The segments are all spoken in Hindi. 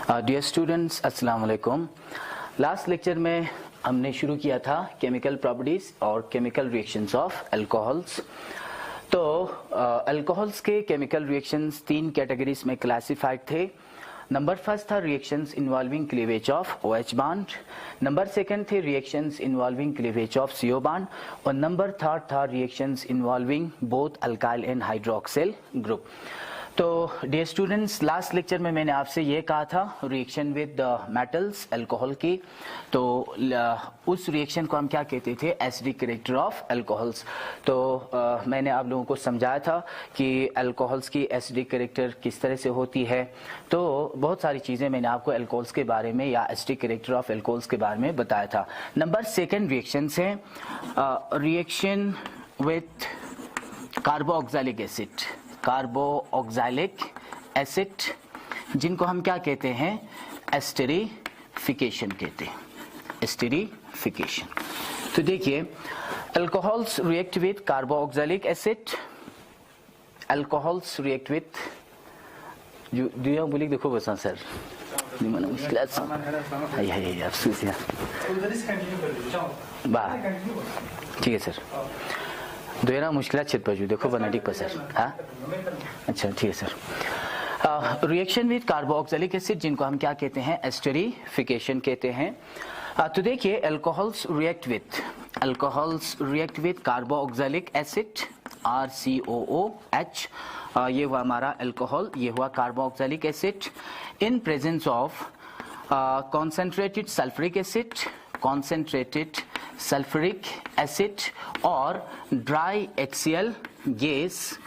डियर स्टूडेंट्स, अस्सलाम वालेकुम। लास्ट लेक्चर में हमने शुरू किया था केमिकल प्रॉपर्टीज और केमिकल रिएक्शंस ऑफ अल्कोहल्स। तो अल्कोहल्स के केमिकल रिएक्शंस तीन कैटेगरीज में क्लासिफाइड थे। नंबर फर्स्ट था reactions involving cleavage of OH bond, number second थे reactions involving cleavage of CO bond और नंबर थर्ड था reactions involving both alkyl and hydroxyl group. तो डियर स्टूडेंट्स, लास्ट लेक्चर में मैंने आपसे ये कहा था रिएक्शन विद मेटल्स अल्कोहल की, तो उस रिएक्शन को हम क्या कहते थे, एसिडिक कैरेक्टर ऑफ अल्कोहल्स। तो मैंने आप लोगों को समझाया था कि अल्कोहल्स की एसिडिक कैरेक्टर किस तरह से होती है। तो बहुत सारी चीज़ें मैंने आपको अल्कोहल्स के बारे में या एसिडिक कैरेक्टर ऑफ अल्कोहल्स के बारे में बताया था। नंबर सेकेंड रिएक्शन है reaction with carboxylic acid, carboxylic acid, जिनको हम क्या कहते हैं, एस्टेरिफिकेशन कहते हैं, एस्टेरिफिकेशन। तो देखिए, alcohols react with carboxylic acid, alcohols react with दुनिया बोली देखो बस सर निमन मुश्किल है अफसोस यार बा ठीक है सर दोयरा मुश्किल छिपजू देखो बनाटिक पर सर। हाँ अच्छा ठीक है sir. Reaction with carboxylic acid, जिनको हम क्या कहते हैं, एस्टेरिफिकेशन कहते हैं। तो देखिए, alcohols react with carboxylic acid RCOOH, ये हुआ हमारा अल्कोहल, ये हुआ carboxylic acid in presence of concentrated sulphuric acid और ड्राई HCl गैस,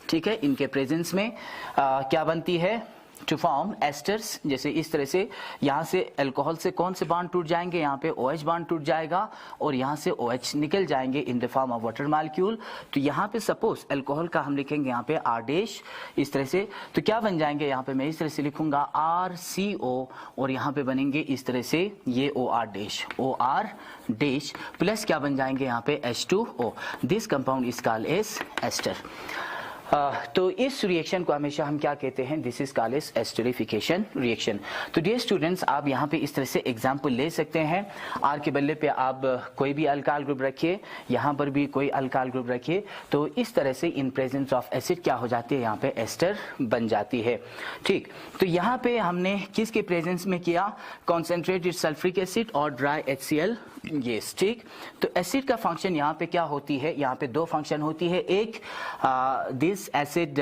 ठीक है। इनके प्रेजेंस में क्या बनती है, टू फॉर्म एस्टर्स। जैसे इस तरह से यहाँ से अल्कोहल से कौन से बांड टूट जाएंगे, यहाँ पे OH बांड टूट जाएगा और यहाँ से OH निकल जाएंगे in the form of water molecule. तो यहाँ पे सपोज अल्कोहल का हम लिखेंगे यहाँ पे R' इस तरह से, तो क्या बन जाएंगे, यहाँ पे मैं इस तरह से लिखूंगा RCO और यहाँ पे बनेंगे इस तरह से ये OR' प्लस क्या बन जाएंगे यहाँ पे H2O। This compound is called as ester. तो इस रिएक्शन को हमेशा हम क्या कहते हैं, this is called as esterification reaction. तो डियर स्टूडेंट्स, आप यहाँ पे इस तरह से एग्जांपल ले सकते हैं। R के बल्ले पे आप कोई भी अल्काइल ग्रुप रखिए, यहाँ पर भी कोई अल्काइल ग्रुप रखिए, तो इस तरह से इन प्रेजेंस ऑफ एसिड क्या हो जाती है, यहाँ पे एस्टर बन जाती है। ठीक, तो यहाँ पे हमने किसके प्रेजेंस में किया, कॉन्सेंट्रेटेड सल्फ्यूरिक एसिड और ड्राई HCl गैस। ठीक, तो एसिड का फंक्शन यहाँ पे क्या होती है, यहाँ पे दो फंक्शन होती है। एक this acid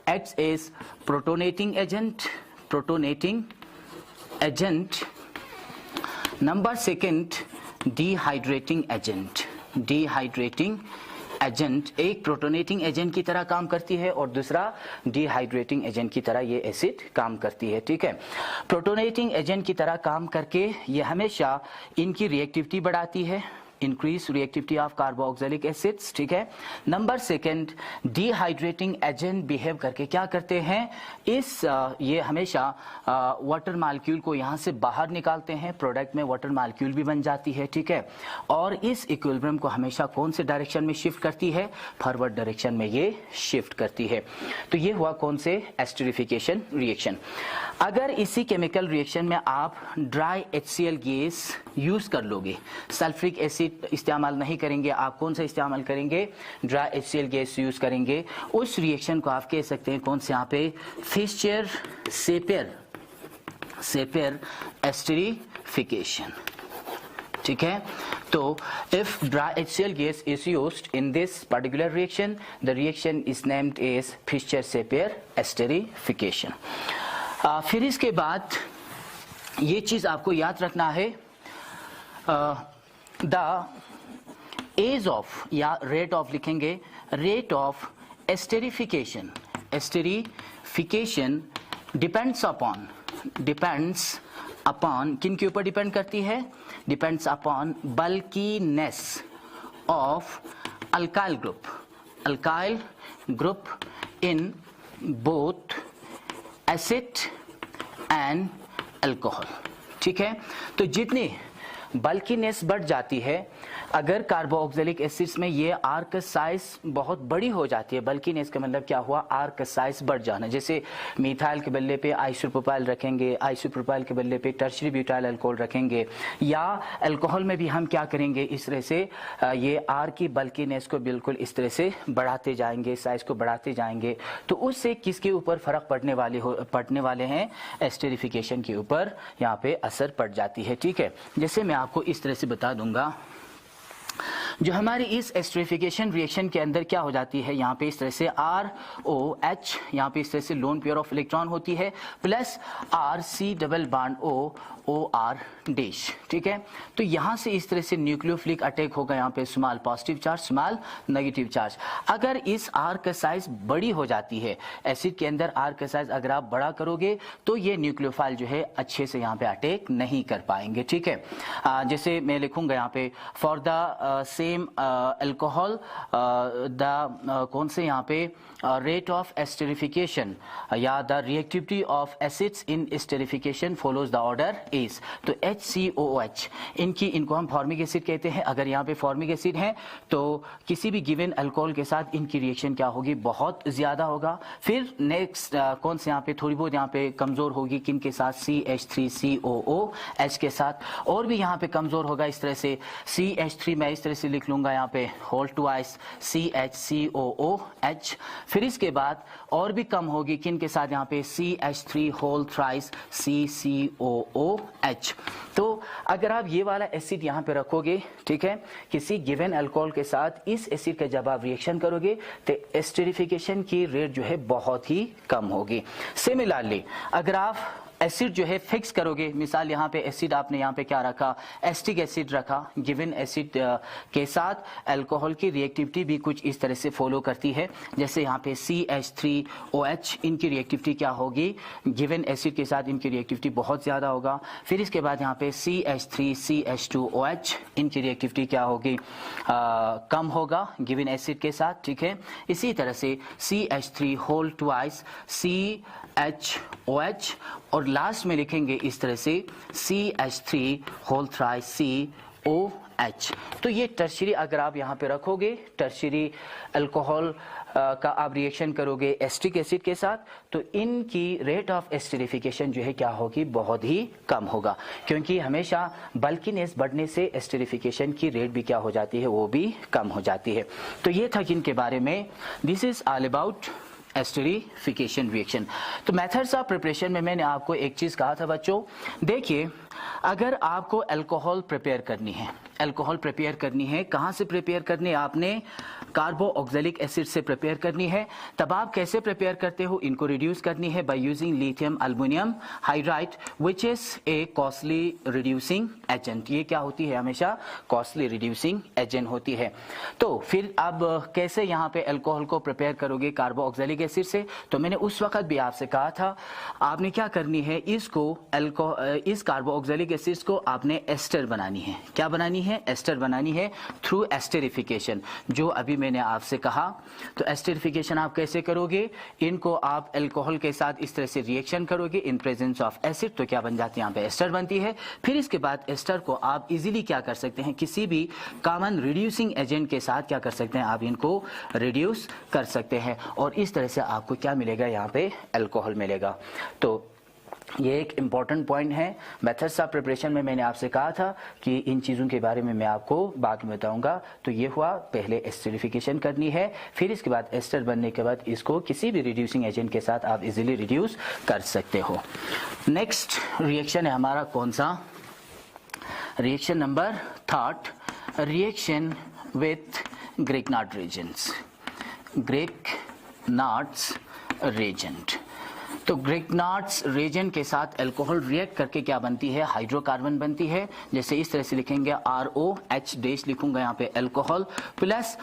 acts as protonating agent, number second dehydrating agent, एक प्रोटोनेटिंग एजेंट की तरह काम करती है और दूसरा डिहाइड्रेटिंग एजेंट की तरह ये एसिड काम करती है। ठीक है, प्रोटोनेटिंग एजेंट की तरह काम करके ये हमेशा इनकी रिएक्टिविटी बढ़ाती है, increase reactivity of carboxylic acids. ठीक है, number second dehydrating agent behave करके क्या करते हैं, ये हमेशा वाटर मॉलिक्यूल को यहाँ से बाहर निकालते हैं, प्रोडक्ट में वाटर मॉलिक्यूल भी बन जाती है। ठीक है, और इस इक्विलिब्रियम को हमेशा कौन से डायरेक्शन में शिफ्ट करती है, फॉरवर्ड डायरेक्शन में ये शिफ्ट करती है। तो ये हुआ कौन से, एस्टेरिफिकेशन रिएक्शन। अगर इसी केमिकल रिएक्शन में आप ड्राई HCl गैस यूज कर लोगे, सल्फ्यूरिक एसिड इस्तेमाल नहीं करेंगे, आप कौन सा इस्तेमाल करेंगे, ड्राई HCl गैस यूज करेंगे, उस रिएक्शन को आप कह सकते हैं कौन से, यहाँ पे फिशर-सेपियर एस्टेरिफिकेशन। ठीक है, तो if dry HCl gas is used in this particular reaction, the reaction is named as Fischer-Sapir esterification। फिर इसके बाद ये चीज आपको याद रखना है, द एज ऑफ या रेट ऑफ लिखेंगे, rate of esterification depends upon किन के ऊपर डिपेंड करती है, depends upon bulkiness of alkyl group in both acid and alcohol. ठीक है, तो जितने बल्कीनेस बढ़ जाती है। अगर कार्बोक्सिलिक एसिड्स में ये आर्क साइज बहुत बड़ी हो जाती है, बल्कीनेस का मतलब क्या हुआ, आर्क साइज बढ़ जाना। जैसे मिथाइल के बदले पे आइसोप्रोपाइल रखेंगे, आइसोप्रोपाइल के बदले पे टर्शियरी ब्यूटाइल अल्कोहल रखेंगे, या अल्कोहल में भी हम क्या करेंगे, इस तरह से ये आर की बल्कीनेस को बिल्कुल इस तरह से बढ़ाते जाएंगे, साइज को बढ़ाते जाएंगे। तो उससे किसके ऊपर फर्क पड़ने वाले हैं, एस्टेरिफिकेशन के ऊपर यहाँ पे असर पड़ जाती है। ठीक है, जैसे मैं आपको इस तरह से बता दूंगा, जो हमारी इस एस्टेरिफिकेशन रिएक्शन के अंदर क्या हो जाती है, यहाँ पे इस तरह से ROH, यहाँ पे इस तरह से लोन पेयर ऑफ इलेक्ट्रॉन होती है, plus RC double bond OR dash. ठीक है, तो यहाँ से इस तरह से न्यूक्लियोफिलिक अटैक होगा, यहाँ पे small positive charge, small negative charge. अगर इस R का साइज बड़ी हो जाती है, एसिड के अंदर R का साइज अगर आप बड़ा करोगे तो ये न्यूक्लियोफाइल जो है अच्छे से यहाँ पे अटैक नहीं कर पाएंगे। ठीक है, जैसे मैं लिखूंगा यहाँ पे for the same alcohol the कौन से यहाँ पे रेट ऑफ एस्टेरिफिकेशन या the reactivity of acids in esterification follows the order is. तो HCOOH इनको हम फॉर्मिक एसिड कहते हैं। अगर यहाँ पे फॉर्मिक एसिड है तो किसी भी गिवन अल्कोहल के साथ इनकी रिएक्शन क्या होगी, बहुत ज्यादा होगा। फिर नेक्स्ट कौन से यहाँ पे थोड़ी बहुत यहाँ पे कमजोर होगी, किन के साथ, CH3COOH के साथ। और भी यहाँ पे कमजोर होगा इस तरह से CH3, मैं इस तरह से लिख लूंगा यहाँ पे होल ट्वाइस CHCOOH। फिर इसके बाद और भी कम होगी, किन के साथ, यहाँ पे CH3 होल थ्राइस CCOOH। तो अगर आप ये वाला एसिड यहाँ पे रखोगे, ठीक है, किसी गिवन अल्कोहल के साथ इस एसिड का जब आप रिएक्शन करोगे तो एस्टेरिफिकेशन की रेट जो है बहुत ही कम होगी। सिमिलरली अगर आप एसिड जो है फिक्स करोगे, मिसाल यहाँ पे एसिड आपने यहाँ पे क्या रखा, एस्टिक एसिड रखा, गिवन एसिड के साथ अल्कोहल की रिएक्टिविटी भी कुछ इस तरह से फॉलो करती है। जैसे यहाँ पे CH3OH, इनकी रिएक्टिविटी क्या होगी, गिवन एसिड के साथ इनकी रिएक्टिविटी बहुत ज्यादा होगा। फिर इसके बाद यहाँ पे CH3CH2OH, इनकी रिएक्टिविटी क्या होगी, कम होगा गिवन एसिड के साथ। ठीक है, इसी तरह से CH3 होल ट्वाइस CHOH, और लास्ट में लिखेंगे इस तरह से CH3 होल थ्राइस COH। तो ये टर्शियरी अगर आप यहाँ पे रखोगे, टर्शियरी अल्कोहल का आप रिएक्शन करोगे एस्टिक एसिड के साथ, तो इनकी रेट ऑफ एस्टेरिफिकेशन जो है क्या होगी, बहुत ही कम होगा। क्योंकि हमेशा बल्कीनेस बढ़ने से एस्टेरिफिकेशन की रेट भी क्या हो जाती है, वो भी कम हो जाती है। तो ये था इनके बारे में, this is all about esterification reaction. तो मेथड्स ऑफ प्रिपरेशन में मैंने आपको एक चीज कहा था बच्चों, देखिए अगर आपको अल्कोहल प्रिपेयर करनी है, अल्कोहल प्रिपेयर करनी है, कहाँ से प्रिपेयर करनी है, आपने कार्बोक्सिलिक एसिड से प्रिपेयर करनी है। तब आप कैसे प्रिपेयर करते हो, इनको रिड्यूस करनी है by using lithium aluminium hydride which is a costly reducing agent. ये क्या होती है, हमेशा कॉस्टली रिड्यूसिंग एजेंट होती है। तो फिर अब कैसे यहाँ पे अल्कोहल को प्रिपेयर करोगे कार्बोक्सिलिक एसिड से, तो मैंने उस वक्त भी आपसे कहा था आपने क्या करनी है, इस कार्बोक्सिलिक एसिड को आपने एस्टर बनानी है। क्या बनानी है, एस्टर बनानी है थ्रू एस्टेरिफिकेशन, जो अभी मैंने आपसे कहा। तो एस्टेरिफिकेशन आप कैसे करोगे, इनको आप अल्कोहल के साथ इस तरह से रिएक्शन करोगे इन प्रेजेंस ऑफ एसिड, तो क्या बन जाती है, यहाँ पे एस्टर बनती है। फिर इसके बाद एस्टर को आप इजीली क्या कर सकते हैं, किसी भी कॉमन रिड्यूसिंग एजेंट के साथ क्या कर सकते हैं, आप इनको रिड्यूस कर सकते हैं, और इस तरह से आपको क्या मिलेगा, यहाँ पे अल्कोहल मिलेगा। तो ये एक इम्पॉर्टेंट पॉइंट है। मेथड्स ऑफ प्रिपरेशन में मैंने आपसे कहा था कि इन चीज़ों के बारे में मैं आपको बाद में बताऊंगा। तो ये हुआ, पहले एस्टेरिफिकेशन करनी है, फिर इसके बाद एस्टर बनने के बाद इसको किसी भी रिड्यूसिंग एजेंट के साथ आप इजीली रिड्यूस कर सकते हो। नेक्स्ट रिएक्शन है हमारा कौन सा, reaction number 3, reaction with Grignard reagents, Grignard's reagent. तो ग्रिग्नार्ड्स रेजेंट के साथ अल्कोहल रिएक्ट करके क्या बनती है, हाइड्रोकार्बन बनती है। जैसे इस तरह से लिखेंगे ROH डैश लिखूंगा यहाँ पे alcohol plus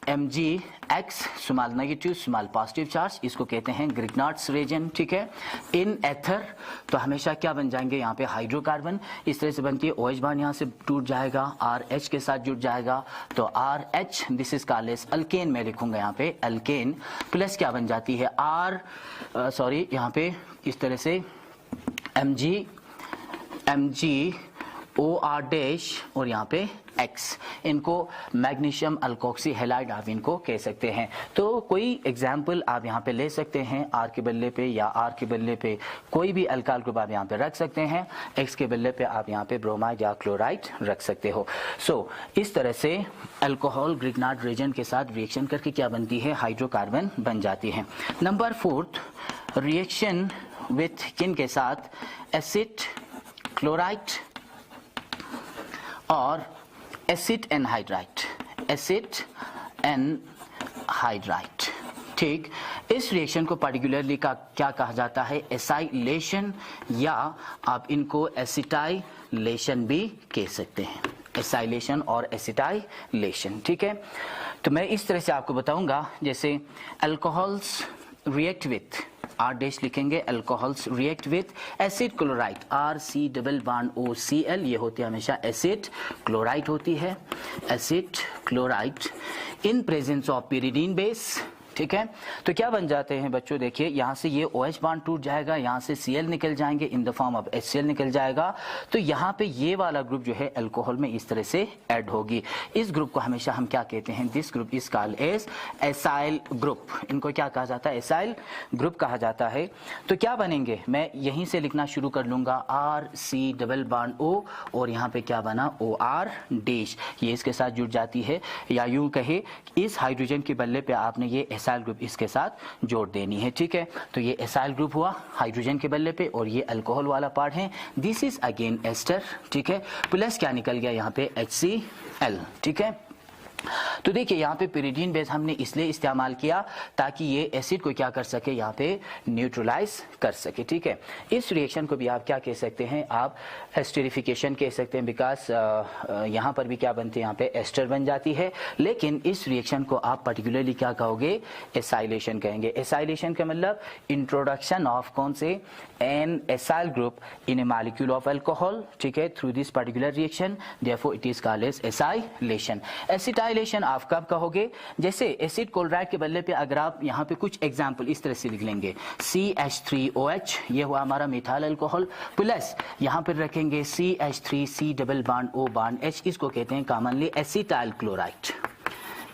RMgX small negative small positive charge, इसको कहते हैं ग्रिग्नार्ड्स रेजेंट। ठीक है, इन एथर तो हमेशा क्या बन जाएंगे, यहाँ पे हाइड्रोकार्बन इस तरह से बनती है, OH बॉन्ड यहाँ से टूट जाएगा, RH के साथ जुड़ जाएगा, तो RH this is called as alkane, मैं लिखूंगा यहाँ पे अल्केन, प्लस क्या बन जाती है यहाँ पे इस तरह से Mg OR डैश और यहाँ पे X, इनको मैग्नीशियम अल्कोक्सी हैलाइड आप इनको कह सकते हैं। तो कोई एग्जाम्पल आप यहाँ पे ले सकते हैं, R के बदले पे या R के बदले पे कोई भी अल्काइल ग्रुप आप यहाँ पे रख सकते हैं, X के बदले पे आप यहाँ पे ब्रोमाइड या क्लोराइड रख सकते हो। सो इस तरह से अल्कोहल ग्रिग्नार्ड रेजेंट के साथ रिएक्शन करके क्या बनती है, हाइड्रोकार्बन बन जाती है। नंबर 4, रिएक्शन विथ किन के साथ, एसिड क्लोराइड और एसिड एनहाइड्राइड, एसिड एनहाइड्राइड। ठीक, इस रिएक्शन को पर्टिकुलरली क्या कहा जाता है, एसाइलेशन, या आप इनको एसिटाइलेशन भी कह सकते हैं, एसाइलेशन और एसिटाइलेशन। ठीक है, तो मैं इस तरह से आपको बताऊंगा, जैसे alcohols react with, R dash लिखेंगे, alcohols react with acid chloride, RC double bond OCl, ये होती है हमेशा एसिड क्लोराइड होती है, acid chloride in presence of pyridine base. ठीक है, तो क्या बन जाते हैं बच्चों, देखिए यहाँ से ये OH बॉन्ड टूट जाएगा, यहाँ से Cl निकल जाएंगे, in the form of HCl निकल जाएगा, तो यहाँ पे ये वाला ग्रुप जो है अल्कोहल में इस तरह से ऐड होगी। इस ग्रुप को हमेशा हम क्या कहते हैं, this group is called as acyl group, इनको क्या कहा जाता है, एसाइल ग्रुप कहा जाता है। तो क्या बनेंगे, मैं यहीं से लिखना शुरू कर लूंगा, RC डबल बॉन्ड O और यहाँ पे क्या बना, OR डैश, ये इसके साथ जुड़ जाती है, या यूं कहे इस हाइड्रोजन के बदले पे आपने ये एसाइल ग्रुप इसके साथ जोड़ देनी है। ठीक है, तो ये एसाइल ग्रुप हुआ हाइड्रोजन के बदले पे, और ये अल्कोहल वाला पार्ट है, दिस इज अगेन एस्टर। ठीक है, प्लस क्या निकल गया यहाँ पे, HCl। ठीक है, तो देखिए यहाँ पे pyridine बेस हमने इसलिए इस्तेमाल किया ताकि ये एसिड को क्या कर सके, यहाँ पे न्यूट्रलाइज कर सके। ठीक है, इस रिएक्शन को भी आप क्या कह सकते हैं, आप एस्टरिफिकेशन कह सकते हैं, बिकॉज यहाँ पर भी क्या बनती है, यहाँ पे एस्टर बन जाती है, लेकिन इस रिएक्शन को आप पर्टिकुलरली क्या कहोगे, एसाइलेशन कहेंगे। एसाइलेशन का मतलब इंट्रोडक्शन ऑफ कौन से, an acyl group in a molecule of alcohol. ठीक है, through this particular reaction, therefore it is called as acylation. Acetylation आप कब कहोगे, जैसे एसिड क्लोराइड के बदले पे अगर आप यहाँ पे कुछ एग्जांपल इस तरह से लिख लेंगे, CH3OH, ये हुआ हमारा मिथाइल अल्कोहल, प्लस यहाँ पर रखेंगे CH3C double bond O bond H, इसको कहते हैं कॉमनली एसिटाइल क्लोराइड।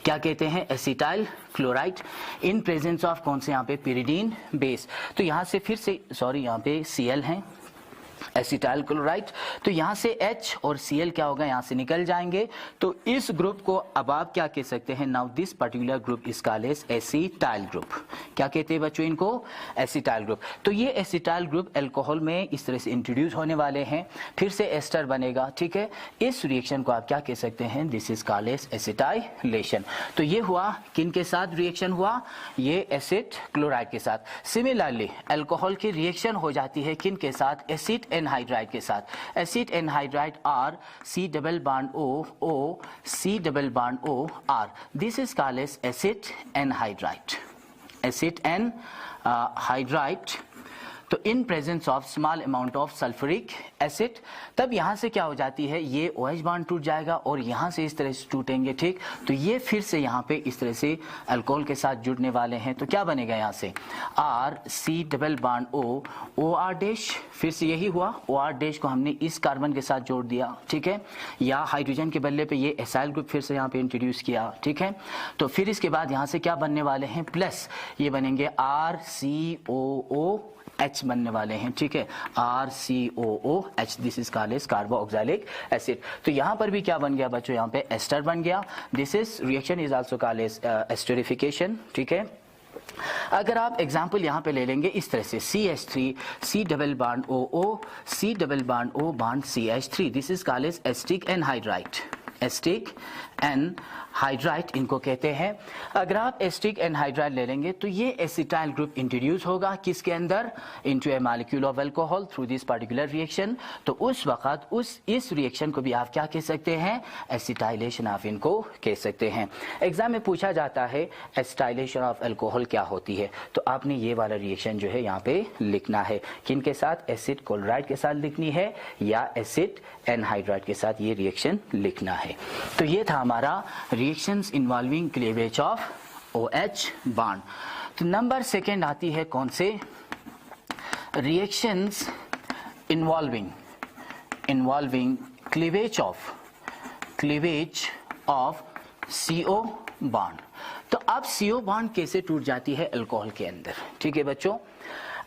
क्या कहते हैं, acetyl chloride in presence of कौन से, यहाँ पे pyridine बेस। तो यहाँ से फिर से यहाँ पे Cl है, एसिटाइल क्लोराइड, तो यहाँ से H और Cl क्या होगा, यहाँ से निकल जाएंगे, तो इस ग्रुप को अब आप क्या कह सकते हैं, now this particular group is called as acetyl group. क्या कहते हैं बच्चों इनको, एसिटाइल ग्रुप। तो ये एसिटाइल ग्रुप अल्कोहल में इस तरह से इंट्रोड्यूस होने वाले हैं, फिर से एस्टर बनेगा। ठीक है, इस रिएक्शन को आप क्या कह सकते हैं, this is called as acetylation. तो ये हुआ किन के साथ रिएक्शन हुआ, ये एसिड क्लोराइड के साथ। सिमिलरली अल्कोहल की रिएक्शन हो जाती है किन के साथ, एसिड एनहाइड्राइड के साथ। Acid anhydride RC double bond O C double bond O R, this is called as acid anhydride, acid anhydride. तो in presence of small amount of sulphuric acid, तब यहाँ से क्या हो जाती है, ये OH बॉन्ड टूट जाएगा और यहाँ से इस तरह से टूटेंगे। ठीक, तो ये फिर से यहाँ पे इस तरह से अल्कोहल के साथ जुड़ने वाले हैं, तो क्या बनेगा यहाँ से, RC double bond O OR dash, फिर से यही हुआ, OR डैश को हमने इस कार्बन के साथ जोड़ दिया। ठीक है, या हाइड्रोजन के बदले पे ये एसाइल ग्रुप फिर से यहाँ पे इंट्रोड्यूस किया। ठीक है, तो फिर इसके बाद यहाँ से क्या बनने वाले हैं, प्लस ये बनेंगे RCOOH बनने वाले हैं। ठीक है, RCOOH, this is called as carboxylic acid. तो यहाँ पर भी क्या बन गया बच्चों, यहाँ पे एस्टर बन गया, this is reaction is also called as esterification. ठीक है, अगर आप एग्जाम्पल यहाँ पे ले लेंगे इस तरह से, CH3 C double bond OO C double bond O bond CH3, this is called as acetic anhydride, acetic anhydride इनको कहते हैं। अगर आप एस्टिक एनहाइड्राइड ले लेंगे तो ये एसिटाइल ग्रुप इंट्रोड्यूस होगा किसके अंदर, into A molecule of alcohol through this particular reaction. तो उस वक्त इस रिएक्शन को भी आप क्या कह सकते हैं, एसिटाइलेशन आप इनको कह सकते हैं। एग्जाम में पूछा जाता है एसिटाइलेशन ऑफ अल्कोहल क्या होती है, तो आपने ये वाला रिएक्शन जो है यहाँ पे लिखना है, किनके साथ, एसिड क्लोराइड के साथ लिखनी है या एसिड एनहाइड्राइड के साथ ये रिएक्शन लिखना है। तो ये था हमारा reactions involving cleavage of OH bond. तो नंबर सेकेंड आती है कौन से, reactions involving cleavage of CO bond. तो अब CO बॉन्ड कैसे टूट जाती है अल्कोहल के अंदर, ठीक है बच्चों।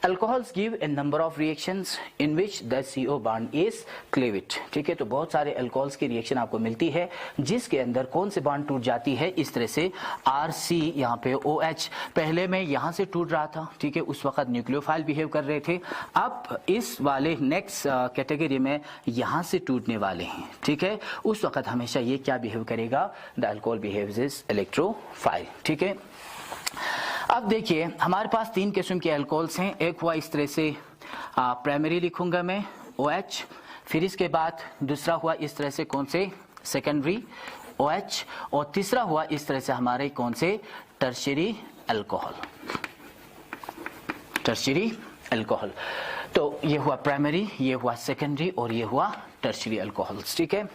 Alcohols give a number of reactions in which the CO bond is cleaved, ठीक है। तो बहुत सारे अल्कोहल्स की रिएक्शन आपको मिलती है जिसके अंदर कौन से बॉन्ड टूट जाती है, इस तरह से RC यहाँ पे OH पहले में यहाँ से टूट रहा था, ठीक है, उस वक्त न्यूक्लियोफाइल बिहेव कर रहे थे। अब इस वाले नेक्स्ट कैटेगरी में यहाँ से टूटने वाले हैं, ठीक है। उस वक्त हमेशा ये क्या बिहेव करेगा, the alcohol behaves as electrophile, ठीक है। अब देखिए हमारे पास 3 किस्म के अल्कोहल्स हैं। एक हुआ इस तरह से प्राइमरी लिखूंगा मैं OH, फिर इसके बाद दूसरा हुआ इस तरह से कौन से सेकेंडरी OH, और तीसरा हुआ इस तरह से हमारे कौन से टर्शियरी अल्कोहल, टर्शियरी अल्कोहल। तो ये हुआ प्राइमरी, ये हुआ सेकेंडरी और ये हुआ टर्शियरी अल्कोहल्स, ठीक है।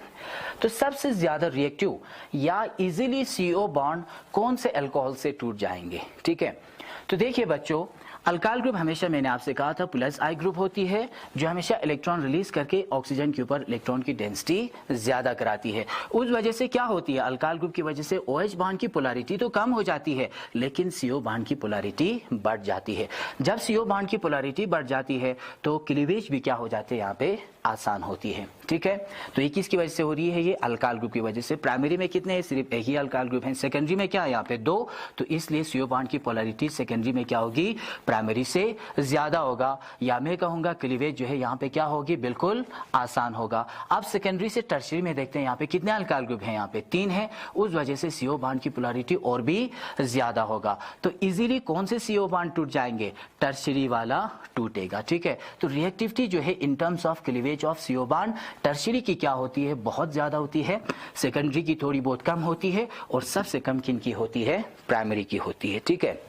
तो सबसे ज्यादा रिएक्टिव या इजीली CO बॉन्ड कौन से अल्कोहल से टूट जाएंगे, ठीक है। तो देखिए बच्चों, अल्काइल ग्रुप हमेशा मैंने आपसे कहा था प्लस I ग्रुप होती है जो हमेशा इलेक्ट्रॉन रिलीज करके ऑक्सीजन के ऊपर इलेक्ट्रॉन की डेंसिटी ज्यादा कराती है। उस वजह से क्या होती है, अल्काइल ग्रुप की वजह से OH बॉन्ड की पोलैरिटी तो कम हो जाती है लेकिन CO बॉन्ड की पोलैरिटी बढ़ जाती है। जब CO बॉन्ड की पोलैरिटी बढ़ जाती है तो क्लीवेज भी क्या हो जाते हैं, यहाँ पे आसान होती है, ठीक है। तो ये किसकी वजह से हो रही है, ये अल्काइल ग्रुप की वजह से। प्राइमरी में कितने हैं, सिर्फ एक ही अल्काइल ग्रुप है। सेकेंडरी में क्या है, यहाँ पे 2, तो इसलिए CO बॉन्ड की पोलैरिटी सेकेंडरी में क्या होगी, प्राइमरी से ज्यादा होगा, या मैं कहूंगा क्लीवेज जो है यहाँ पे क्या होगी, बिल्कुल आसान होगा। अब सेकेंडरी से टर्शियरी में देखते हैं यहाँ पे कितने अल्काइल ग्रुप हैं, यहाँ पे 3 है, उस वजह से CO बॉन्ड की पोलैरिटी और भी ज्यादा होगा। तो इजीली कौन से CO बॉन्ड टूट जाएंगे, टर्शियरी वाला टूटेगा, ठीक है। तो रिएक्टिविटी जो है in terms of cleavage of CO bond tertiary की क्या होती है, बहुत ज्यादा होती है, सेकेंडरी की थोड़ी बहुत कम होती है, और सबसे कम किन की होती है, प्राइमरी की होती है, ठीक है।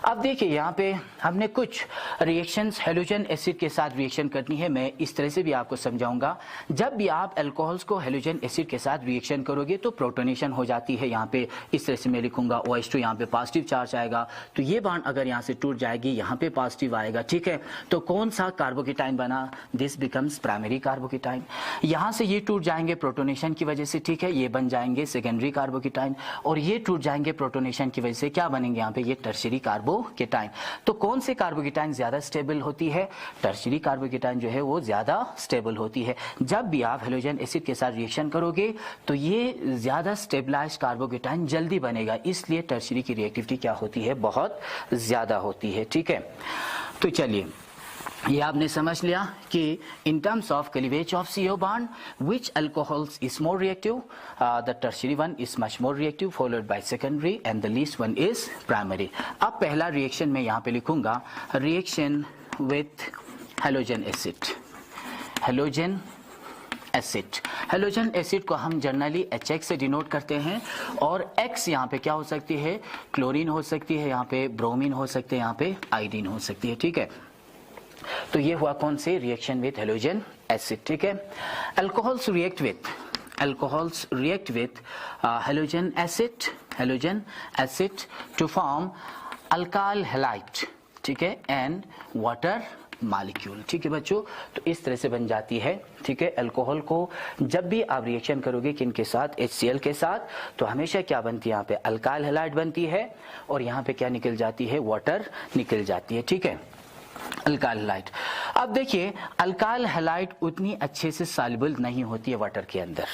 अब देखिए यहाँ पे हमने कुछ रिएक्शंस हेलोजन एसिड के साथ रिएक्शन करनी है, मैं इस तरह से भी आपको समझाऊंगा। जब भी आप अल्कोहल्स को हेलोजन एसिड के साथ रिएक्शन करोगे तो प्रोटोनेशन हो जाती है। यहाँ पे इस तरह से मैं लिखूंगा OH2, यहाँ पे पॉजिटिव चार्ज आएगा, तो ये बॉन्ड अगर यहाँ से टूट जाएगी यहाँ पे पॉजिटिव आएगा, ठीक है। तो कौन सा कार्बोकेटाइन बना, दिस बिकम्स प्राइमरी कार्बोकेटाइन। यहाँ से ये टूट जाएंगे प्रोटोनेशन की वजह से, ठीक है, ये बन जाएंगे सेकेंडरी कार्बोकेटाइन, और ये टूट जाएंगे प्रोटोनेशन की वजह से, क्या बनेंगे यहाँ पे, ये टर्शियरी कार्बोकेटाइन। तो कौन से कार्बोकेटाइन ज्यादा स्टेबल होती है, टर्शियरी कार्बोकेटाइन जो है वो ज्यादा स्टेबल होती है। जब भी आप हेलोजन एसिड के साथ रिएक्शन करोगे तो ये ज्यादा स्टेबलाइज्ड कार्बोकेटाइन जल्दी बनेगा, इसलिए टर्शियरी की रिएक्टिविटी क्या होती है, बहुत ज्यादा होती है, ठीक है। तो चलिए ये आपने समझ लिया कि in terms of cleavage of CO bond which alcohols is more reactive, the tertiary one is much more reactive followed by secondary and the least one is primary। अब पहला रिएक्शन मैं यहाँ पे लिखूंगा reaction with halogen acid, halogen acid. Halogen acid को हम जनरली HX से डिनोट करते हैं, और X यहाँ पे क्या हो सकती है, क्लोरीन हो सकती है, यहाँ पे ब्रोमीन हो सकते हैं, यहाँ पे आयोडीन हो सकती है, ठीक है। तो ये हुआ कौन सी रिएक्शन विथ हेलोजन एसिड, ठीक है। Alcohols react with halogen acid to form alkyl halide, ठीक है, एंड वाटर मॉलिक्यूल, ठीक है बच्चों। तो इस तरह से बन जाती है, ठीक है। अल्कोहल को जब भी आप रिएक्शन करोगे किनके साथ, HCl के साथ, तो हमेशा क्या बनती है, यहाँ पे अल्काइल हैलाइड बनती है, और यहाँ पे क्या निकल जाती है, वाटर निकल जाती है, ठीक है, अल्काइल हैलाइड। अब देखिए अल्काइल हैलाइड उतनी अच्छे से सॉल्युबल नहीं होती है वाटर के अंदर।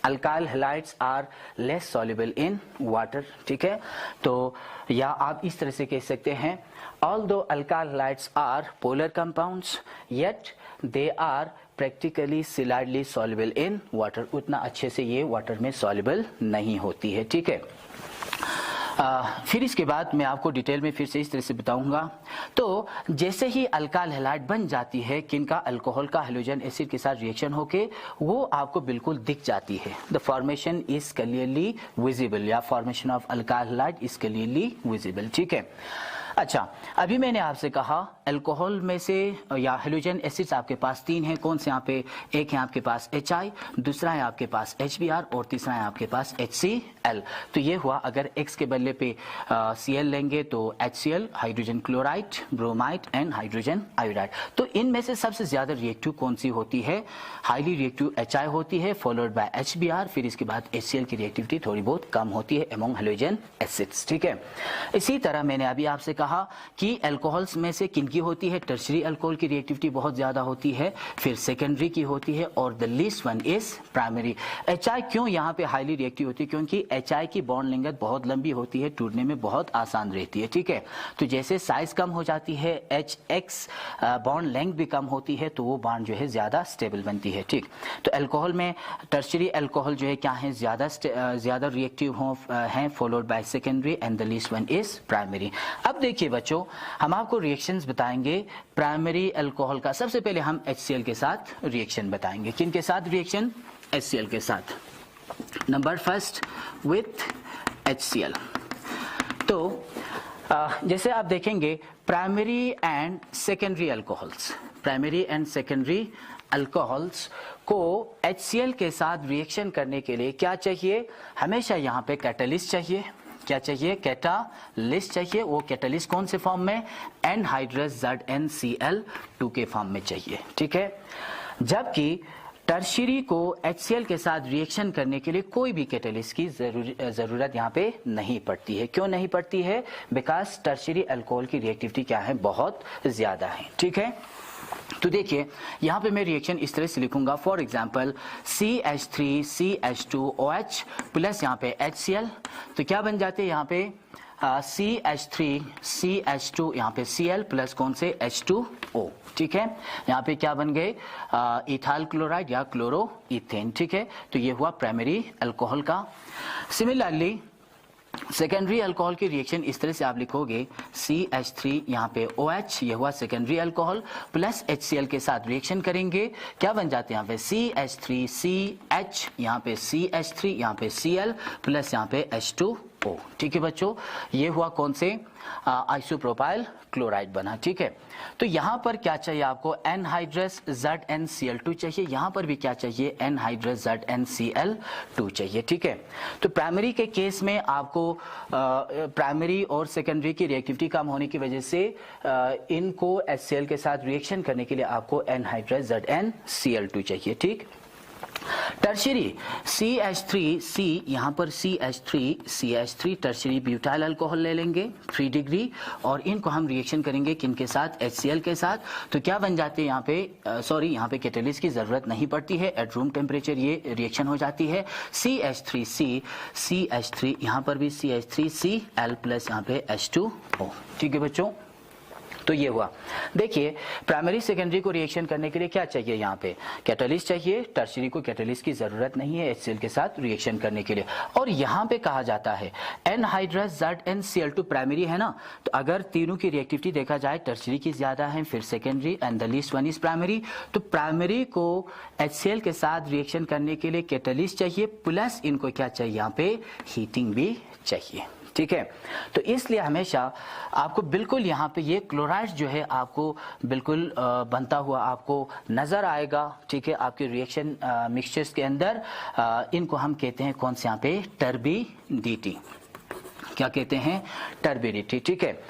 Alkyl halides are less soluble in water, ठीक है। तो या आप इस तरह से कह सकते हैं, although alkyl halides are polar compounds yet they are practically slightly soluble in water, उतना अच्छे से ये वाटर में सॉल्युबल नहीं होती है, ठीक है। फिर इसके बाद मैं आपको डिटेल में फिर से इस तरह से बताऊंगा। तो जैसे ही अल्काइल हैलाइड बन जाती है किनका, अल्कोहल का हेलोजन एसिड के साथ रिएक्शन होके वो आपको बिल्कुल दिख जाती है, the formation is clearly visible, या formation of alkyl halide is clearly visible, ठीक है। अच्छा, अभी मैंने आपसे कहा अल्कोहल में से या हेलोजन एसिड्स आपके पास 3 हैं। कौन से यहाँ पे? एक है आपके पास HI, दूसरा है आपके पास HBr और तीसरा है आपके पास HCl। तो ये हुआ, अगर X के बदले पे Cl लेंगे तो HCl, hydrogen chloride, bromide and hydrogen iodide. तो इनमें से सबसे ज्यादा रिएक्टिव कौन सी होती है? हाईली रिएक्टिव HI होती है, फॉलोड बाय HBr, फिर इसके बाद HCl की रिएक्टिविटी थोड़ी बहुत कम होती है अमोंग हेलोजन एसिड्स। ठीक है, इसी तरह मैंने अभी आपसे कहा कि अल्कोहल्स में से किनकी होती है? टर्शरी अल्कोहल की रिएक्टिविटी बहुत ज्यादा होती है, फिर सेकेंडरी की होती है और the least one is primary. HI क्यों यहाँ पे हाईली रिएक्टिव होती है? क्योंकि HI की बॉन्ड लेंथ बहुत लंबी होती है, टूटने में बहुत आसान रहती है। ठीक है, तो जैसे साइज कम हो जाती है, HX बॉन्ड लेंथ भी कम होती है, तो वो बॉन्ड जो है ज्यादा स्टेबल बनती है। ठीक, तो अल्कोहल में टर्शरी अल्कोहल जो है क्या है? ज्यादा रिएक्टिव हैं, followed by secondary and the least one is primary. अब देखिए बच्चों, हम आपको रिएक्शंस बताएंगे प्राइमरी अल्कोहल का। सबसे पहले हम HCl के साथ रिएक्शन बताएंगे। किन के साथ रिएक्शन? HCl के साथ। Number first with HCl। तो जैसे आप देखेंगे primary and secondary alcohols, primary and secondary alcohols को HCl के साथ रिएक्शन करने के लिए क्या चाहिए? हमेशा यहाँ पे कैटलिस्ट चाहिए। क्या चाहिए? कैटालिस्ट चाहिए। वो कैटलिस्ट कौन से फॉर्म में? एनहाइड्रस ZnCl2 के फॉर्म में चाहिए। ठीक है, जबकि टर्शियरी को HCl के साथ रिएक्शन करने के लिए कोई भी कैटलिस्ट की जरूरत यहाँ पे नहीं पड़ती है। क्यों नहीं पड़ती है? बिकॉज टर्शियरी अल्कोहल की रिएक्टिविटी क्या है? बहुत ज्यादा है। ठीक है, तो देखिए यहाँ पे मैं रिएक्शन इस तरह से लिखूंगा, फॉर एग्जाम्पल CH3CH2OH प्लस यहाँ पे HCl, तो क्या बन जाते हैं यहाँ पे? CH3CH2 यहाँ पे Cl प्लस कौन से? H2O। ठीक है, यहाँ पे क्या बन गए? इथाइल क्लोराइड या क्लोरो इथेन। ठीक है, तो ये हुआ प्राइमरी अल्कोहल का। सिमिलरली सेकेंडरी अल्कोहल की रिएक्शन इस तरह से आप लिखोगे, CH3 यहाँ पे OH, ये हुआ सेकेंडरी अल्कोहल, प्लस HCl के साथ रिएक्शन करेंगे, क्या बन जाते हैं यहाँ पे? CH3CH, यहाँ पे CH3, यहाँ पे Cl प्लस यहाँ पे H2O। ठीक है बच्चों, ये हुआ कौन से? आइसोप्रोपाइल क्लोराइड बना। ठीक है, तो यहाँ पर क्या चाहिए आपको? एनहाइड्रस ZnCl2 चाहिए। यहाँ पर भी क्या चाहिए? एनहाइड्रस ZnCl2 चाहिए। ठीक है, तो प्राइमरी के केस में आपको प्राइमरी और सेकेंडरी की रिएक्टिविटी कम होने की वजह से इनको HCl के साथ रिएक्शन करने के लिए आपको एनहाइड्रस ZnCl2 चाहिए। ठीक, टर्शियरी CH3C, यहाँ पर CH3 टर्शियरी ब्यूटाइल अल्कोहल ले लेंगे 3 डिग्री, और इनको हम रिएक्शन करेंगे किनके साथ? HCl के साथ। तो क्या बन जाते हैं यहाँ पे? यहाँ पे कैटलिस्ट की जरूरत नहीं पड़ती है, एट रूम टेम्परेचर ये रिएक्शन हो जाती है। CH3 यहाँ पर भी CH3Cl प्लस यहाँ पे H2O। ठीक है बच्चों, तो ये हुआ। देखिए प्राइमरी सेकेंडरी को रिएक्शन करने के लिए क्या चाहिए? यहाँ पे कैटलिस्ट चाहिए। टर्शियरी को कैटलिस्ट की जरूरत नहीं है HCl के साथ रिएक्शन करने के लिए। और यहाँ पे कहा जाता है एनहाइड्रस ZnCl2 प्राइमरी है ना, तो अगर तीनों की रिएक्टिविटी देखा जाए, टर्शियरी की ज्यादा है, फिर secondary and the least one is primary. तो प्राइमरी को HCl के साथ रिएक्शन करने के लिए कैटलिस्ट चाहिए, प्लस इनको क्या चाहिए? यहाँ पे हीटिंग भी चाहिए। ठीक है, तो इसलिए हमेशा आपको बिल्कुल यहाँ पे ये क्लोराइड जो है आपको बिल्कुल बनता हुआ आपको नजर आएगा। ठीक है, आपके रिएक्शन मिक्सचर्स के अंदर इनको हम कहते हैं कौन से? यहाँ पे टर्बिडिटी। क्या कहते हैं? टर्बिडिटी। ठीक है,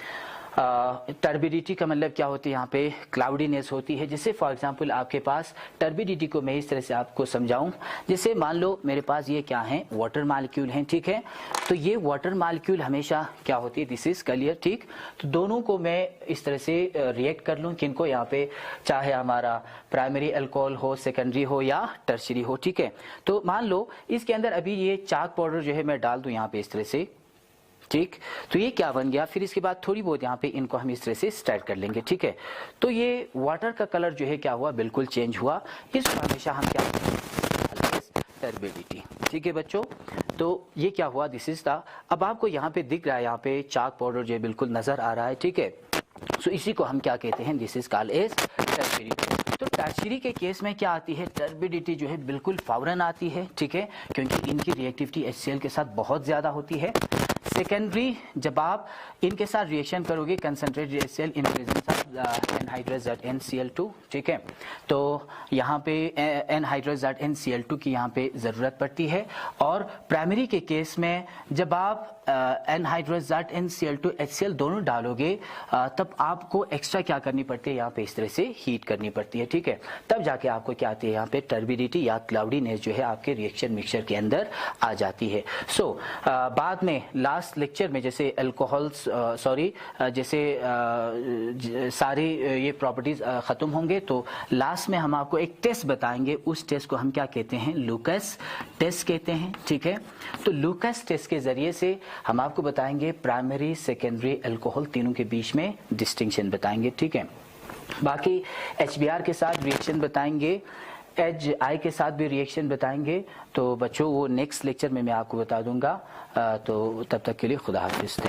टर्बिडिटी का मतलब क्या होती है? यहाँ पे क्लाउडीनेस होती है। जैसे फॉर एग्जांपल आपके पास टर्बिडिटी को मैं इस तरह से आपको समझाऊं, जैसे मान लो मेरे पास ये क्या है? वाटर मॉलिक्यूल हैं। ठीक है, तो ये वाटर मॉलिक्यूल हमेशा क्या होती है? This is clear. ठीक, तो दोनों को मैं इस तरह से रिएक्ट कर लूं, किनको? यहाँ पे चाहे हमारा प्राइमरी अल्कोहल हो, सेकेंडरी हो या टर्शियरी हो। ठीक है, तो मान लो इसके अंदर अभी ये चाक पाउडर जो है मैं डाल दूं यहाँ पे इस तरह से। ठीक, तो ये क्या बन गया? फिर इसके बाद थोड़ी बहुत यहाँ पे इनको हम इस तरह से स्टार्ट कर लेंगे। ठीक है, तो ये वाटर का कलर जो है क्या हुआ? बिल्कुल चेंज हुआ। इसको हमेशा हम क्या? टर्बिडिटी। ठीक है बच्चों, तो ये क्या हुआ? दिस इज द, अब आपको यहाँ पे दिख रहा है, यहाँ पे चाक पाउडर जो है बिल्कुल नजर आ रहा है। ठीक है, सो इसी को हम क्या कहते हैं? This is called as turbidity. तो टर्शियरी के केस में क्या आती है? टर्बिडिटी जो है बिल्कुल फौरन आती है। ठीक है, क्योंकि इनकी रिएक्टिविटी HCl के साथ बहुत ज्यादा होती है। सेकेंडरी, जब आप इनके साथ रिएक्शन करोगे concentrated HCl in presence of anhydrous NCl2, ठीक है, तो यहाँ पे एनहाइड्रस NCl2 की यहाँ पे ज़रूरत पड़ती है। और प्राइमरी के केस में जब आप एनहाइड्रस NCl2 HCl दोनों डालोगे तब आपको एक्स्ट्रा क्या करनी पड़ती है, यहाँ पे इस तरह से हीट करनी पड़ती है, ठीक है, तब जाके आपको क्या आती है, यहाँ पे टर्बिडिटी या क्लाउडीनेस जो है आपके रिएक्शन मिक्सचर के अंदर आ जाती है। सो बाद में लास्ट लेक्चर में जैसे अल्कोहल्स जैसे सारे ये प्रॉपर्टीज खत्म होंगे तो लास्ट में हम आपको एक टेस्ट बताएंगे, उस टेस्ट को हम क्या कहते हैं, लूकस टेस्ट कहते हैं, ठीक है। तो लूकस टेस्ट के जरिए से हम आपको बताएंगे प्राइमरी सेकेंडरी अल्कोहल तीनों के बीच में डिस्टिंक्शन बताएंगे, ठीक है। बाकी HBr के साथ रिएक्शन बताएंगे, HI के साथ भी रिएक्शन बताएंगे, तो बच्चों वो नेक्स्ट लेक्चर में मैं आपको बता दूंगा। तो तब तक के लिए खुदा हाफिज़।